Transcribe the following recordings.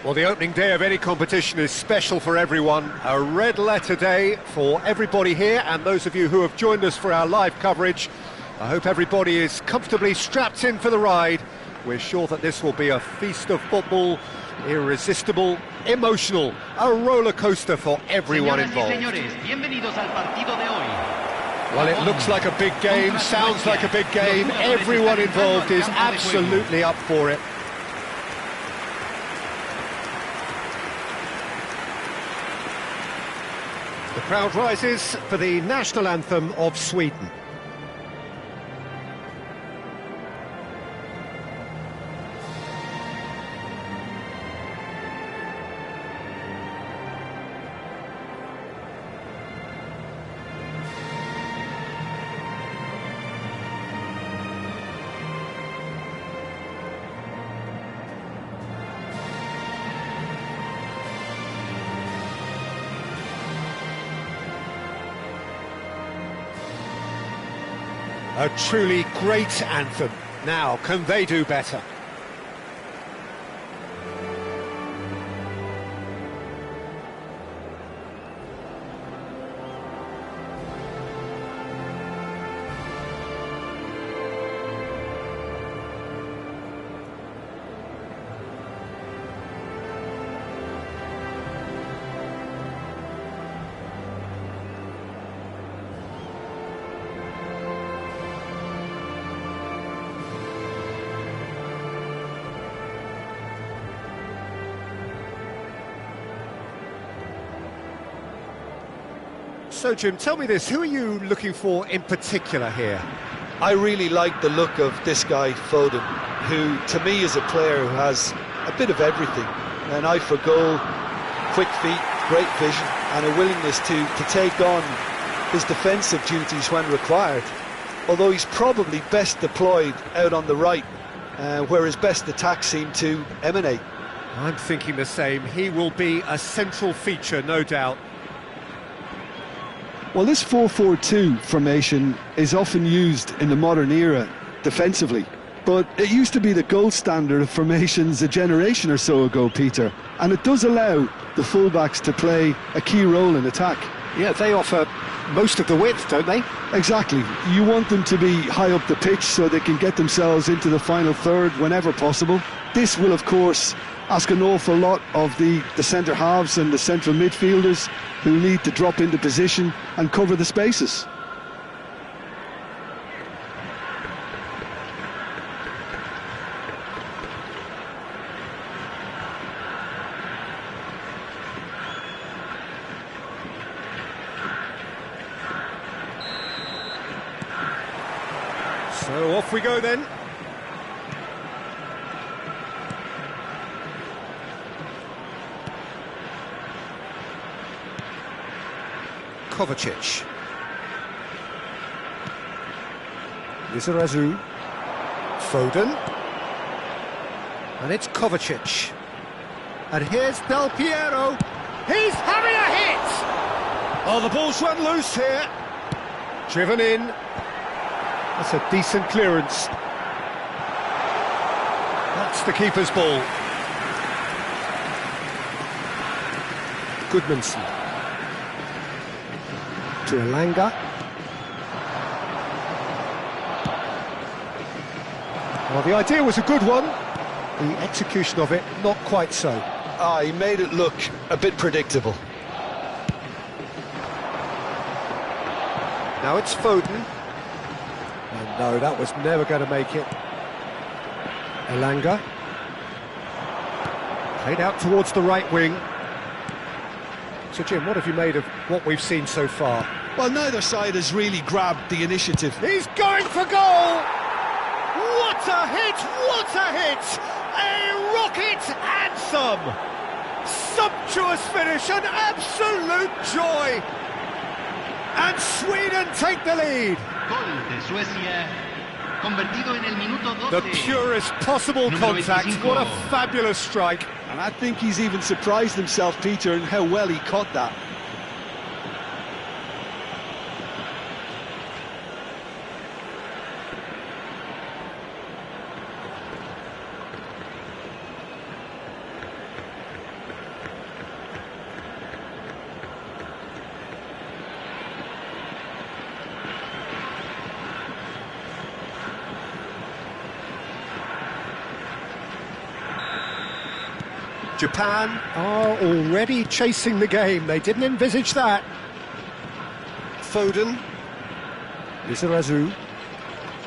Well, the opening day of any competition is special for everyone. A red letter day for everybody here, and those of you who have joined us for our live coverage. I hope everybody is comfortably strapped in for the ride. We're sure that this will be a feast of football, irresistible, emotional, a roller coaster for everyone involved. Well, it looks like a big game, sounds like a big game. Everyone involved is absolutely up for it. The crowd rises for the national anthem of Sweden. A truly great anthem. Now, can they do better? So, Jim, tell me this, who are you looking for in particular here? I really like the look of this guy, Foden, who, to me, is a player who has a bit of everything. An eye for goal, quick feet, great vision, and a willingness to take on his defensive duties when required. Although he's probably best deployed out on the right, where his best attacks seem to emanate. I'm thinking the same. He will be a central feature, no doubt. Well, this 4-4-2 formation is often used in the modern era defensively, but it used to be the gold standard of formations a generation or so ago, Peter, and it does allow the fullbacks to play a key role in attack. Yeah, they offer most of the width, don't they? Exactly. You want them to be high up the pitch so they can get themselves into the final third whenever possible. This will, of course, ask an awful lot of the centre halves and the central midfielders who need to drop into position and cover the spaces. So off we go then. Kovacic. Lizarazu. Foden. And it's Kovacic. And here's Del Piero. He's having a hit! Oh, the ball's run loose here. Driven in. That's a decent clearance. That's the keeper's ball. Goodmanson. To Elanga. Well, the idea was a good one. The execution of it, not quite so. He made it look a bit predictable. Now it's Foden. And no, that was never going to make it. Elanga. Played out towards the right wing. So, Jim, what have you made of what we've seen so far? Well, neither side has really grabbed the initiative. He's going for goal! What a hit! What a hit! A rocket anthem! Sumptuous finish, an absolute joy! And Sweden take the lead! The purest possible contact, what a fabulous strike. And I think he's even surprised himself, Peter, in how well he caught that. Japan are already chasing the game. They didn't envisage that. Foden. Lizarazu.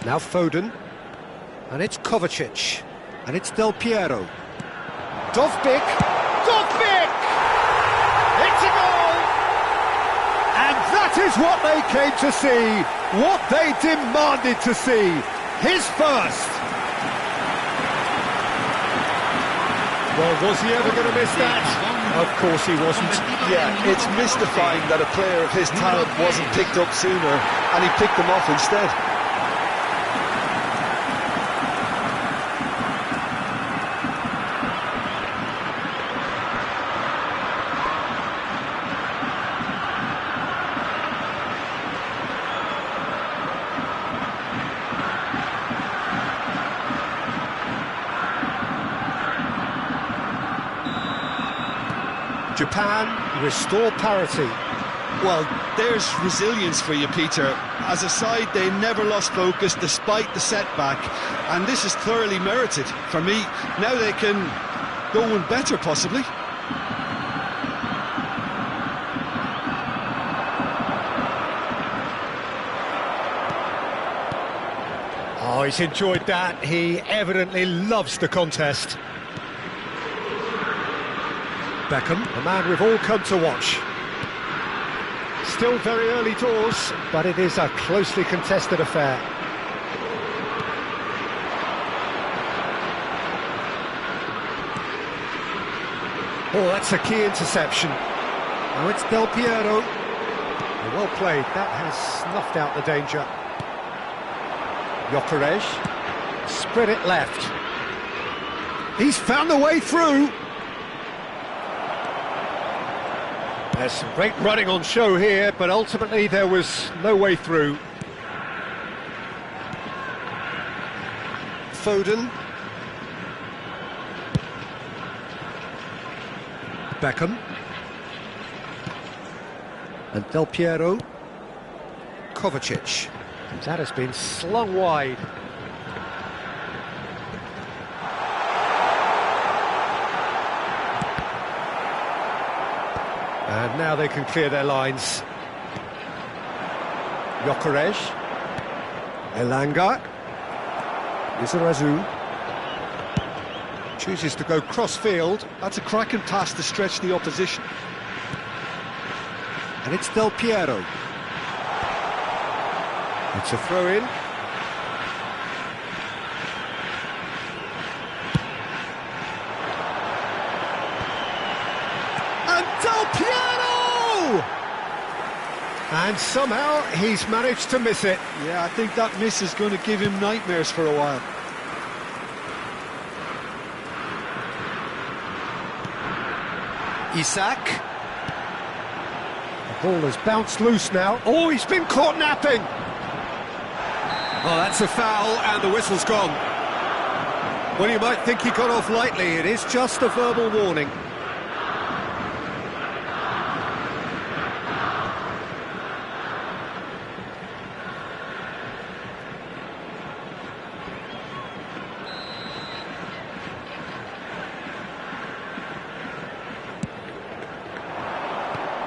Now Foden. And it's Kovacic. And it's Del Piero. Dovbyk. Dovbyk! It's a goal! And that is what they came to see. What they demanded to see. His first. Well, was he ever going to miss that? Of course he wasn't. Yeah, it's mystifying that a player of his talent wasn't picked up sooner, and he picked them off instead. Japan restore parity. Well, there's resilience for you, Peter. As a side, they never lost focus despite the setback, and this is thoroughly merited. For me, now they can go one better, possibly. Oh, he's enjoyed that. He evidently loves the contest. Beckham, a man we've all come to watch. Still very early doors, but it is a closely contested affair. Oh, that's a key interception. Now it's Del Piero. Well played, that has snuffed out the danger. Gyökeres, spread it left. He's found the way through. There's some great running on show here, but ultimately there was no way through. Foden. Beckham. And Del Piero. Kovacic. That has been slung wide. And now they can clear their lines. Gyökeres. Elanga. Lizarazu. Chooses to go cross-field. That's a cracking pass to stretch the opposition. And it's Del Piero. It's a throw-in. And Del Piero! And somehow he's managed to miss it. Yeah, I think that miss is going to give him nightmares for a while. Isak. The ball has bounced loose now. Oh, he's been caught napping. Oh, that's a foul, and the whistle's gone. Well, you might think he got off lightly. It is just a verbal warning.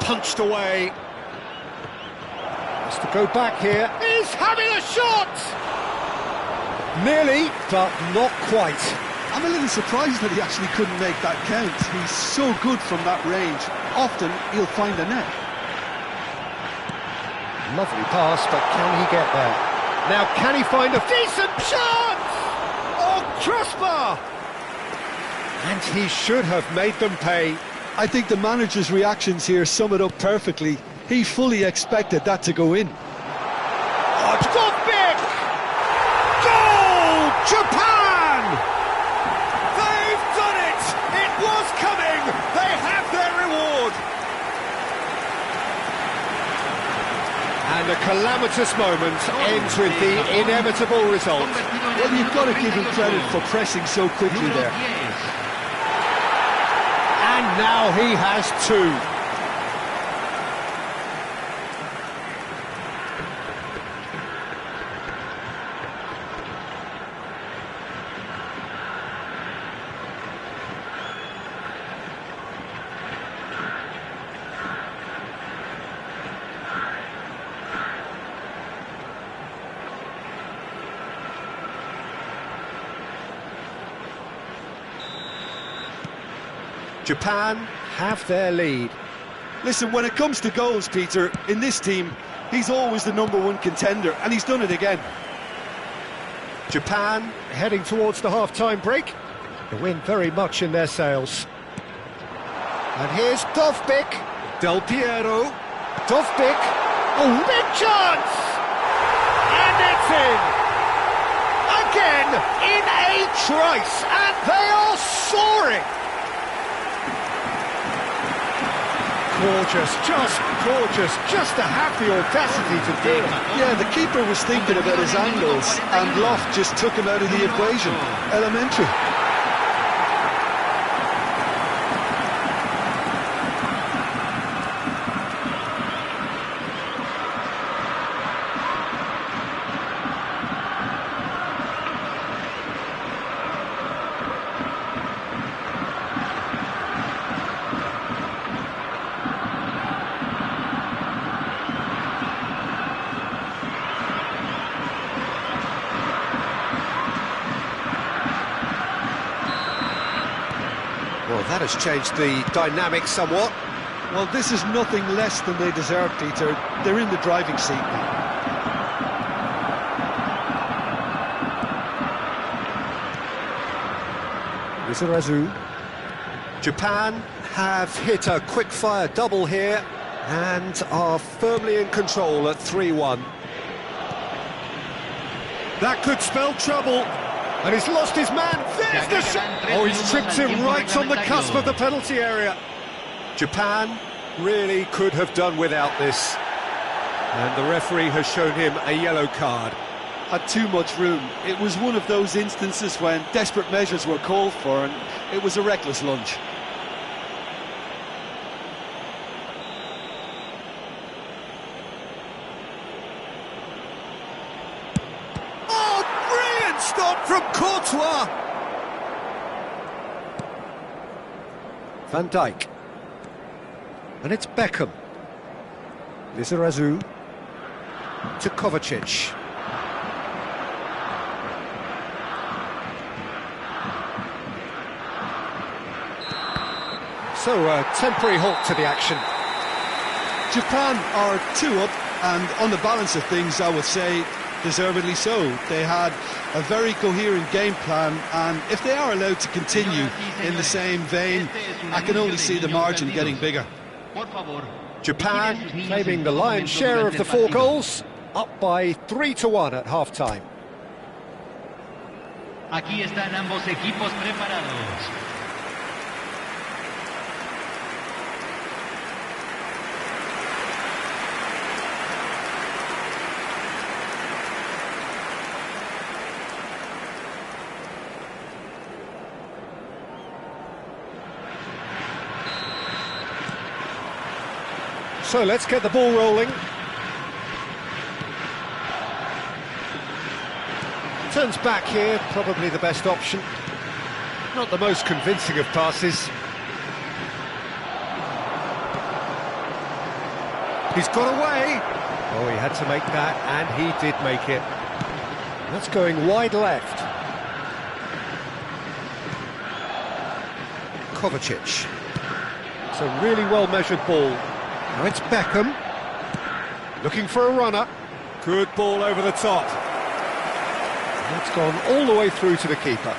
Punched away. Has to go back here. He's having a shot! Nearly, but not quite. I'm a little surprised that he actually couldn't make that count. He's so good from that range. Often he'll find a net. Lovely pass, but can he get there? Now, can he find a decent shot? Oh, crossbar! And he should have made them pay. I think the manager's reactions here sum it up perfectly. He fully expected that to go in. Oh, Dovbyk! Goal! Japan! They've done it! It was coming! They have their reward! And a calamitous moment ends with the inevitable result. Well, you've got to give him credit for pressing so quickly there. And now he has two. Japan have their lead. Listen, when it comes to goals, Peter, in this team, he's always the #1 contender, and he's done it again. Japan heading towards the half-time break. The wind very much in their sails. And here's Dovbyk. Del Piero. Dovbyk. Oh, big chance! And it's in! Again, in a trice, and they are soaring! Gorgeous, just to have the audacity to do it. Yeah, the keeper was thinking about his angles, and Loft just took him out of the equation. Elementary. Well, that has changed the dynamic somewhat. Well, this is nothing less than they deserve, Peter. They're in the driving seat now. Lizarazu. Japan have hit a quick-fire double here and are firmly in control at 3-1. That could spell trouble. And he's lost his man. There's the shot. Oh, he's tripped him right on the cusp of the penalty area. Japan really could have done without this. And the referee has shown him a yellow card. Had too much room. It was one of those instances when desperate measures were called for, and it was a reckless lunge. Stop from Courtois. Van Dijk. And it's Beckham. Lizarazu to Kovacic. So a temporary halt to the action. Japan are 2 up, and on the balance of things, I would say deservedly so. They had a very coherent game plan, and if they are allowed to continue in the same vein, I can only see the margin getting bigger. Japan claiming the lion's share of the 4 goals, up by 3-1 at half-time. Aquí están ambos equipos preparados. So let's get the ball rolling. Turns back here, probably the best option. Not the most convincing of passes. He's got away. Oh, he had to make that, and he did make it. That's going wide left. Kovacic. It's a really well-measured ball. Now it's Beckham, looking for a runner. Good ball over the top. That's gone all the way through to the keeper.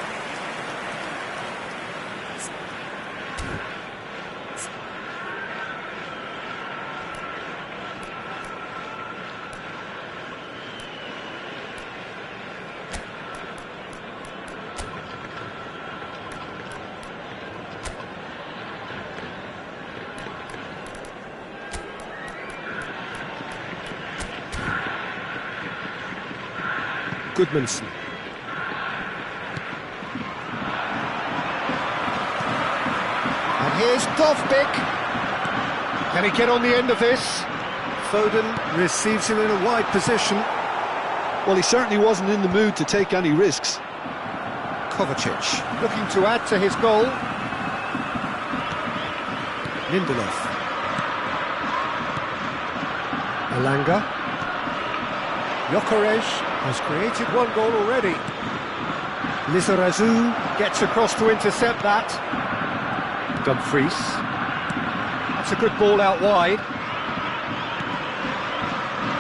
Goodmanson. And here's Dovbyk. Can he get on the end of this? Foden receives him in a wide position. Well, he certainly wasn't in the mood to take any risks. Kovacic looking to add to his goal. Lindelof. Elanga. Gyökeres has created 1 goal already. Lizarazu gets across to intercept that. Dumfries. That's a good ball out wide.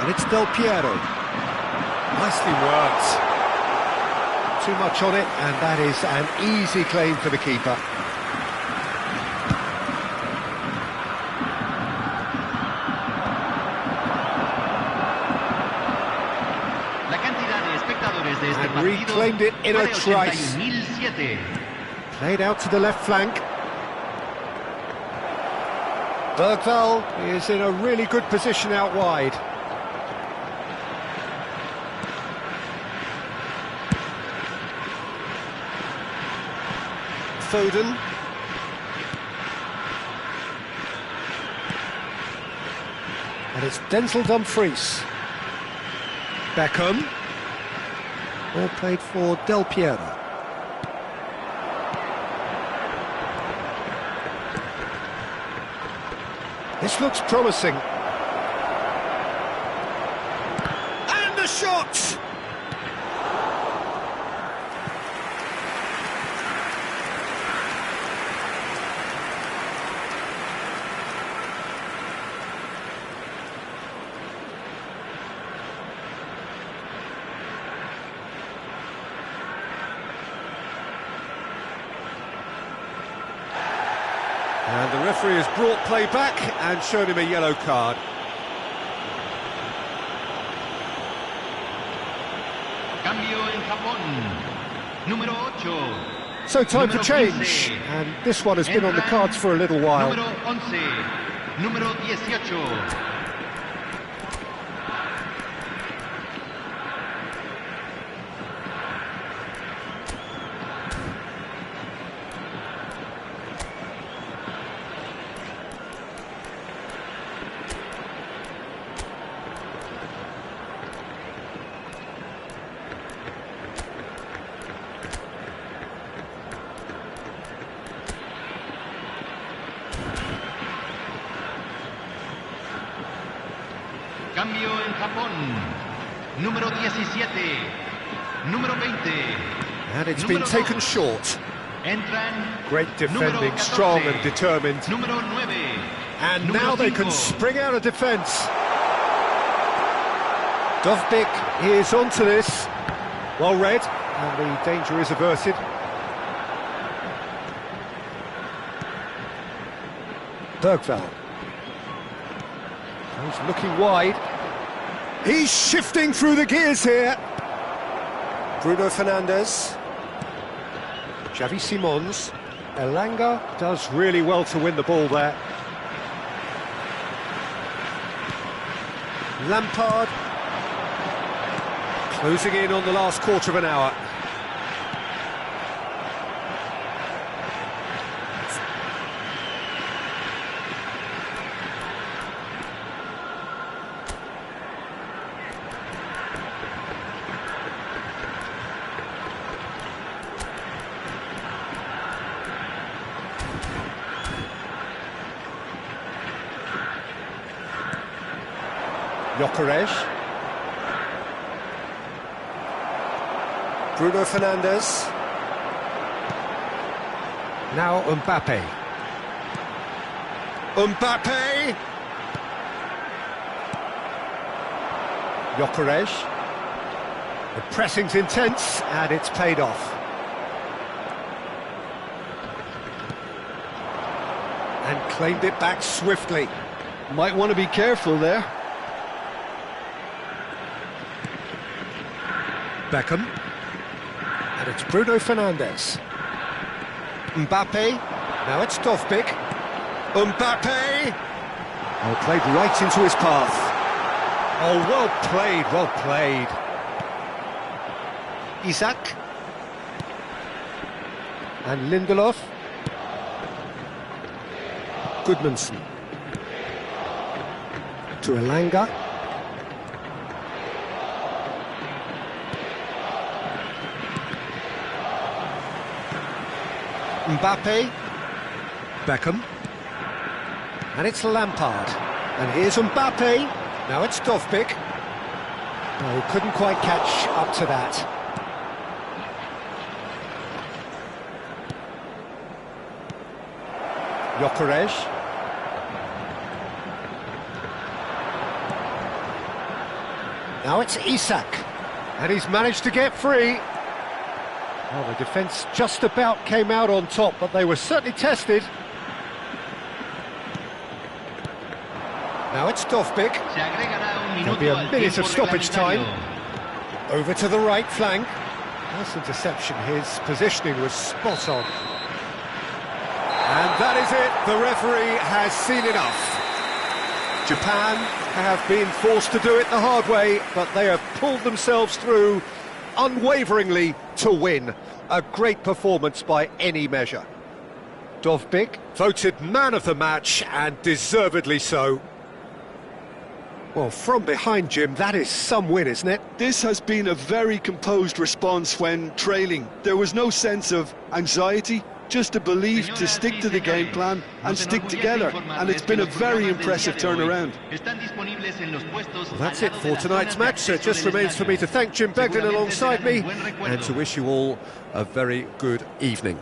And it's Del Piero. Nicely worked. Too much on it, and that is an easy claim for the keeper. And reclaimed it in a trice. Played out to the left flank. Bergvall is in a really good position out wide. Foden. And it's Denzel Dumfries. Beckham. All played for Del Piero. This looks promising. And the shot! And the referee has brought play back and shown him a yellow card. Cambio en Japón. Número 8. So time for Número change. 15. And this one has been on the cards for a little while. Número 11. Número 18. Cambio en Japón. Número 17. Número 20. And it's been Número taken 2. short. Entran. Great defending, Número 14. strong and determined. Número 9. And Número now they 5. can spring out of defence. Dovbyk is onto this. Well read, and the danger is averted. Bergvall. He's looking wide. He's shifting through the gears here. Bruno Fernandes. Xavi Simons. Elanga does really well to win the ball there. Lampard. Closing in on the last quarter of an hour. Gyökeres. Bruno Fernandes. Now Mbappe. Mbappe! Gyökeres. The pressing's intense and it's paid off. And claimed it back swiftly. Might want to be careful there. Beckham. And it's Bruno Fernandes. Mbappe. Now it's Dovbyk. Mbappe! Oh, played right into his path. Oh, well played, well played. Isaac. And Lindelof. Goodmanson. To Elanga. Mbappe. Beckham. And it's Lampard. And here's Mbappe. Now it's Dovbyk. Oh, he couldn't quite catch up to that. Gyökeres. Now it's Isak, and he's managed to get free. Well, the defence just about came out on top, but they were certainly tested. Now it's Dovbyk. Se agregará un There'll be minuto a al minute tiempo of stoppage time. reglamentario. Over to the right flank. Nice interception, his positioning was spot on. And that is it, the referee has seen enough. Japan have been forced to do it the hard way, but they have pulled themselves through unwaveringly to win. A great performance by any measure. Dovbyk voted man of the match, and deservedly so. Well, from behind, Jim, that is some win, isn't it? This has been a very composed response when trailing. There was no sense of anxiety, just a belief to stick to the game plan and stick together, and it's been a very impressive turnaround. Well, that's it for tonight's match, so it just remains for me to thank Jim Beglin alongside me and to wish you all a very good evening.